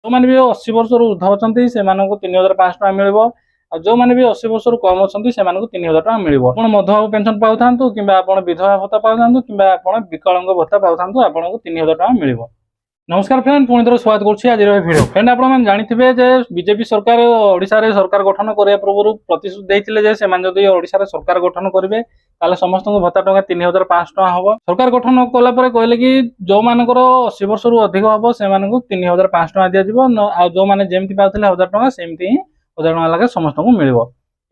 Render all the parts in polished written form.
ଯେଉଁମାନେ ବି 80 ବର୍ଷରୁ ଉର୍ଦ୍ଧ୍ୱ ଅଛନ୍ତି ସେମାନଙ୍କୁ 3500 ଟଙ୍କା ମିଳିବ। ଆଉ ଯେଉଁମାନେ ବି 80 ବର୍ଷରୁ କମ୍ ଅଛନ୍ତି ସେମାନଙ୍କୁ 3000 ଟଙ୍କା ମିଳିବ। ଆପଣ ମଧୁବାବୁ ପେନସନ୍ ପାଉଥାନ୍ତୁ କିମ୍ବା ଆପଣ ବିଧବା ଭତ୍ତା ପାଉଥାନ୍ତୁ କିମ୍ବା ଆପଣ ବିକଳାଙ୍ଗ ଭତ୍ତା ପାଉଥାନ୍ତୁ, ଆପଣଙ୍କୁ 3000 ଟଙ୍କା ମିଳିବ। नमस्कार फ्रेंड, पुणी थोड़ा स्वागत करुच्छी आज भिडियो। फ्रेंड आप जानते जे बीजेपी सरकार ओडिशा रे सरकार गठन करने पूर्व प्रतिश्रुति देते जे जदि ओडिशा रे सरकार गठन करेंगे ताले समस्त भत्ता टंका 3500 टका हम। सरकार गठन कला कहले कि जो मानकर 80 वर्ष रु अधिक हम से 3500 टका दिज्व। आ जो मैंने जमी पाते 1000 टका सेमती 1000 टका लगे समस्त मिल।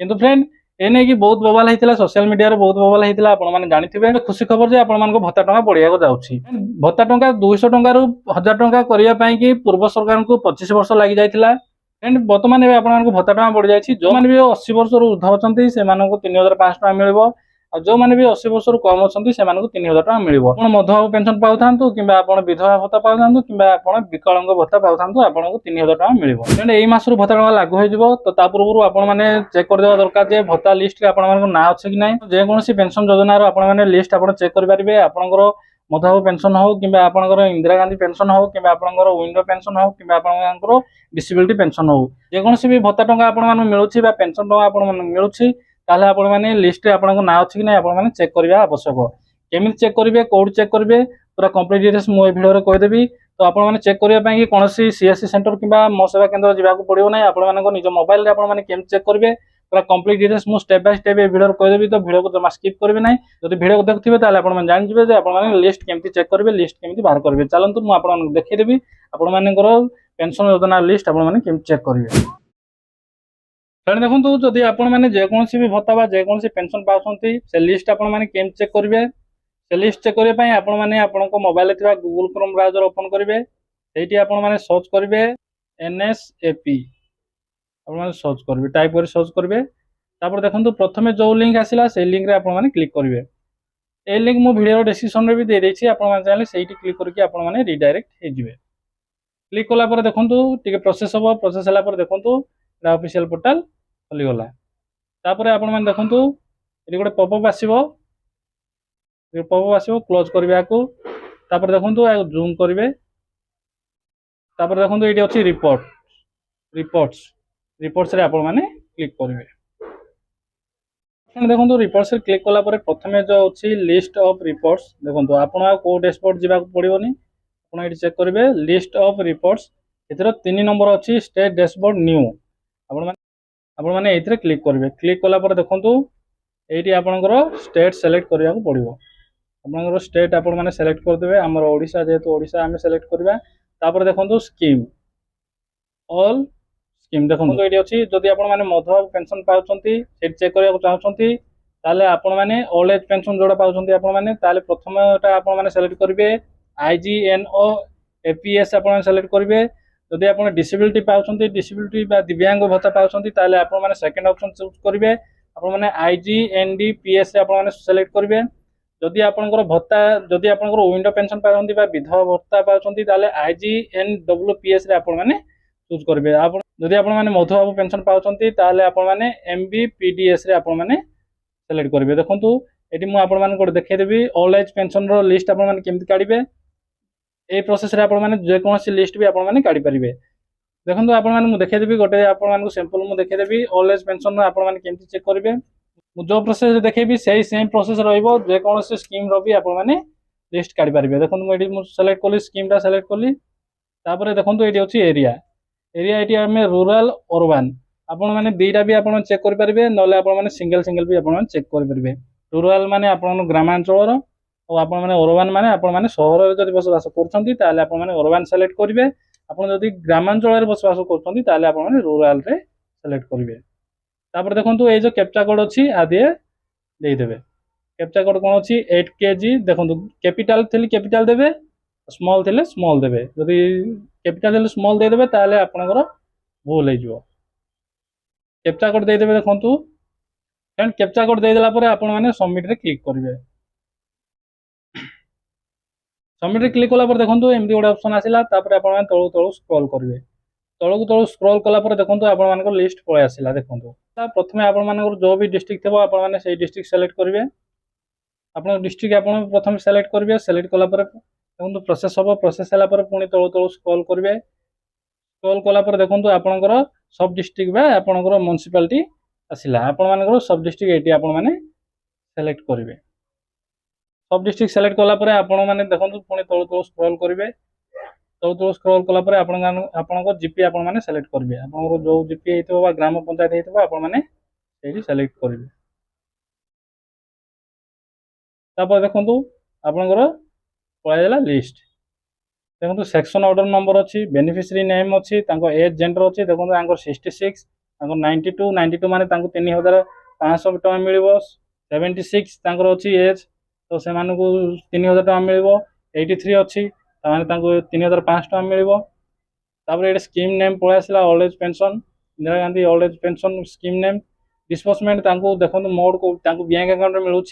किंतु फ्रेंड एने की बहुत बवाल होता सोशल मीडिया रे बहुत बवाल होता। आपने जानते खुशी खबर जे आपण भत्ता टंका बढ़िया जाऊँगी। भत्ता टंका 200 टंकार 1000 टंका करने की पूर्व सरकार को 25 वर्ष लगी जाता। एंड बर्तमान आपको भत्ता टंका बढ़ी जाए। जो मैंने भी 80 वर्ष ऊर्ध्व अच्छा से 3500 टका मिल। जो मैंने भी 80 वर्ष कम अच्छा से 3000 टका मिल। मधुबाबू पेनसन पाऊँ कि विधवा भत्ता पाऊँ कि विकलांग भत्ता पाऊँ, आपको 3000 टका मिल। यही मास भत्ता टंका लागू हो। तो पूर्व आपने चेक करदेवा दरकार जे भत्ता लिस्ट ना अच्छे कि ना। जेकोसी पेनसन योजनार आपने लिस्ट आप चेक करेंगे। आपंकर मधुबाबू पेनसन हो कि इंदिरा गांधी पेनसन हो कि विंडो पेनसन हो कि डिसेबिलिटी पेनसन हो, जेकोसी भी भत्ता टंका आप मिलूँ पेनसन टंका आप मिलूँ ताले आपण माने लिस्ट रे आपन ना अछि कि नै आपण माने चेक करबा आवश्यक। केमिति चेक करिवे, कोड चेक करिवे, पूरा कंप्लीट डिटेल्स मो वीडियो रे कहि देबी। तो आपण माने चेक करिया पई कि कोनोसी सीएससी सेंटर किबा मो सेवा केंद्र जिबाकू पड़िबो नै। आपण माने निज मोबाइल रे आपण माने केमिति चेक करिवे पूरा कंप्लीट डिटेल्स मो step by step A video रे कहि देबी। तो वीडियो को जमा स्किप करिवे नै। जदि वीडियो को देखथिबे ताले आपण माने जानि जिवे जे आपण माने लिस्ट केमिति चेक करिवे, लिस्ट केमिति बाहर करिवे। चलंतु मो आपण माने देखि देबी आपण मानेकर पेंशन योजना लिस्ट आपण माने केमिति चेक करिवे। फ्रेंड देखो जदि आपण मैंने जेकोसी भी भत्ता जेकोसी पेंशन पाउछंती से लिस्ट आपण मैंने केम चेक करेंगे। से लिस्ट चेक करने आपण मैंने आपण मोबाइल रे गूगल क्रोम ब्राउजर ओपन करेंगे। सेठी आपण मैंने सर्च करेंगे एनएसएपी। आपण मैंने सर्च करेंगे, टाइप कर सर्च करेंगे। तापर देखो प्रथमे जो लिंक आसला से लिंक रे आपण मैंने क्लिक करेंगे। ए लिंक मो वीडियो डिस्क्रिप्शन रे भी दे देछि। आपण मैंने चाहे सेठी क्लिक करके आपण मैंने रिडायरेक्ट हो जिवे। क्लिक कला पर देखो टिके प्रोसेस हम। प्रोसेस होला पर देखो ऑफिशियल पोर्टल खोलीगला। तापर आपण मैंने देखो ये गोटे पॉपअप आसो। पॉपअप आसो क्लोज करबा को। तापर देखो जूम करेंगे। तापर देखो ये अच्छी रिपोर्ट रिपोर्ट्स रिपोर्ट्स रे आपण मैंने क्लिक करेंगे। देखो रिपोर्ट्स रे क्लिक कला पर प्रथमे जो अच्छी लिस्ट ऑफ रिपोर्ट्स देखो आपण को डैशबोर्ड जीवा पड़ोनी। आप ये चेक करेंगे लिस्ट ऑफ रिपोर्ट्स। इधर 3 नंबर अच्छी स्टेट डैशबोर्ड न्यू। आपण मैंने ये क्लिक करेंगे। क्लिक कला पर देखो ये आपंकर स्टेट सेलेक्ट करने को पड़ो। आपंकर स्टेट आपण मैंने सेलेक्ट करदे। आमर ओडिशा जेहेतु ओडिशा आम सेलेक्ट करवा। तापर देखो स्कीम ऑल स्कीम देखो ये अच्छी। जदि आप मधुबाबू पेनसन पाँच चेक करने चाहते ताले आपण मैंने ओल्ड एज पेनसन जोड़ा पाँच आप प्रथम आप सेलेक्ट करेंगे आईजीएनओ एपीएस आप सेलेक्ट करेंगे। जदि आप डिसेबिलिटी पाँच डिसेबिलिटी दिव्यांग भत्ता पाँच ताले आप सेकेंड ऑप्शन चूज करेंगे। आप आईजीएनडीपीएस आप सेलेक्ट करेंगे। जदि आपंकर भत्ता जदि आपंकर विंडो पेनसन पाँच विधवा भत्ता पाँच ताले आईजीएनडब्ल्यूपीएस आप चूज करेंगे। आप जदि आप मधुबाबू पेनसन पाँच ताले आप एमबीपीडीएस आप सेलेक्ट करेंगे। देखो ये मुझे देखदेवी ओल्ड एज पेनसन लिस्ट आपमि काढ़े। ये प्रोसेस रे आपण माने जेकोसी लिस्ट भी आपण माने काढी परिबे। देखंतु आपण माने मु देखेदेबी गोटे आपण माने सैंपल मु देखेदेबी ओल्ड एज पेंशन आपण माने केमति चेक करिवे। मु जो प्रोसेस देखेबी सेही सेम प्रोसेस रहइबो। जेकोसी स्कीम रो भी आपण माने लिस्ट काढी परिबे। देखंतु मु एडी मु सेलेक्ट कली स्कीम टा सेलेक्ट कली। तापर देखंतु एडी अछि एरिया एरिया एटी हमें रूरल अर्बन आपण माने दुईटा भी आपण चेक करि परिबे। नले आपण माने सिंगल सिंगल भी आपण माने चेक करि परिबे। रूरल माने आपण ग्रामांचल और आप अर्बान माने आपण माने सहर रे जदि बसवास करछंती ताले आपण माने अर्बान सेलेक्ट करिवे। आपण जदि ग्रामांचल रे बसवास करछंती ताले आपण माने रूरल रे सेलेक्ट करिवे। तापर देखंतु ए जो कैप्चा कोड अछि आदि देई देबे। कैप्चा कोड कोन अछि 8 केजी। देखंतु कैपिटल थिले कैपिटल देबे, स्मॉल थिले स्मॉल देबे। जदि कैपिटल थिले स्मॉल दे देबे ताले आपनकर भूल हे जिवो। कैप्चा कोड देई देबे। देखंतु एंड कैप्चा कोड देई देला परे आपण माने सबमिट रे क्लिक करिवे। सबमिट रे क्लिक कला पर देखंतु एमदी गोटे ऑप्शन आसिला। तापर आपण माने तळु तळु स्क्रॉल करिवे। तळु तळु स्क्रॉल कला पर देखंतु आपण मानकर लिस्ट पळे आसिला। देखंतु प्रथमे आपण मानकर जो भी डिस्ट्रिक्ट थबो आपण माने सेही डिस्ट्रिक्ट सेलेक्ट करिवे। आपण डिस्ट्रिक्ट आपण प्रथम सेलेक्ट करिवे। सेलेक्ट कला पर देखंतु प्रोसेस हबो। प्रोसेस हला पर पुनी तळु तळु स्क्रॉल करिवे। स्क्रॉल कला पर देखंतु आपनकर सब डिस्ट्रिक्ट बा आपनकर म्युनिसिपालिटी आसिला आपण मानकर सब डिस्ट्रिक्ट एटी आपण माने सेलेक्ट करिवे सब डिस्ट्रिक्ट सेलेक्ट कला पर आपण माने देखंतु पुणी तळ तळ स्क्रॉल करिवे तळ तळ स्क्रॉल कला पर आपनकर जीपी आपण माने सेलेक्ट करिवे आपनकर जो जीपी हेतबो बा ग्राम पंचायत हेतबो आपण माने एटी सेलेक्ट करिवे तापर देखंतु आपनकर पळाइला लिस्ट देखो सेक्शन ऑर्डर नंबर अच्छी बेनिफिशियरी नेम अच्छी एज जेंडर अच्छी देखो 66 92 92 माने 3500 टका मिल 76 अच्छी एज तो से 3000 टका मिल 83 अच्छी 3500 टका मिल ये स्कीम नेम पलि आसला old age pension Indira Gandhi old age pension scheme name disbursement देखो मोड को बैंक अकाउंट मिलूँ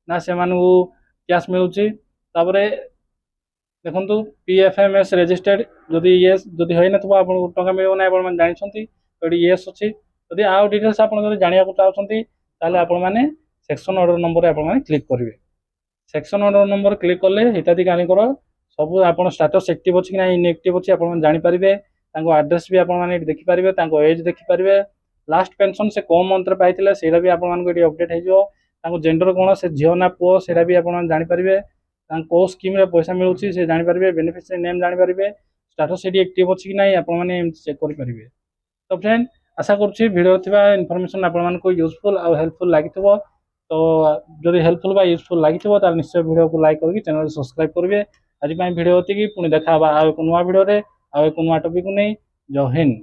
ना से कैश मिलूँ देखो पीएफएमएस रजिस्टर्ड जदि येस जदि होई नथबो आपन टका मिलबो ना आपन जानि छथि तो येस अछि जदि आउ डिटेल्स आपन जदि जानिया को चाहछथि ताले आपन माने सेक्शन ऑर्डर नंबर आपन माने क्लिक करिवे सेक्शन ऑर्डर नंबर क्लिक करले हिताधिकारी कर सब आपन स्टेटस एक्टिव अछि कि ना इनएक्टिव अछि आपन जानि परिबे तांको एड्रेस भी आपन माने देखि परिबे तांको एज देखि परिबे लास्ट पेंशन से कोन मंथ रे पाइतिले सेरा भी आपन मानको एटी अपडेट हे जो तांको जेंडर कोन से झियो ना पुओ सेरा भी आपन जानि परिबे को स्कीम रे पैसा मिलूँ से जापर बेनिफिशियरी नेम जापर स्टेटस ये एक्टिव अच्छी कि ना आपने चेक करेंगे तो फ्रेंड आशा करुँच भिडियो थी इनफॉरमेशन आपको यूजफुल और हेल्पफुल लगी तो जब हेल्पफुल बा यूजफुल लगी तो निश्चय वीडियो को लाइक करके चैनल सब्सक्राइब करेंगे आज पुणी देखा आउ एक नुआ भिडियो आउ एक नुआ टॉपिक को नहीं जय हिंद।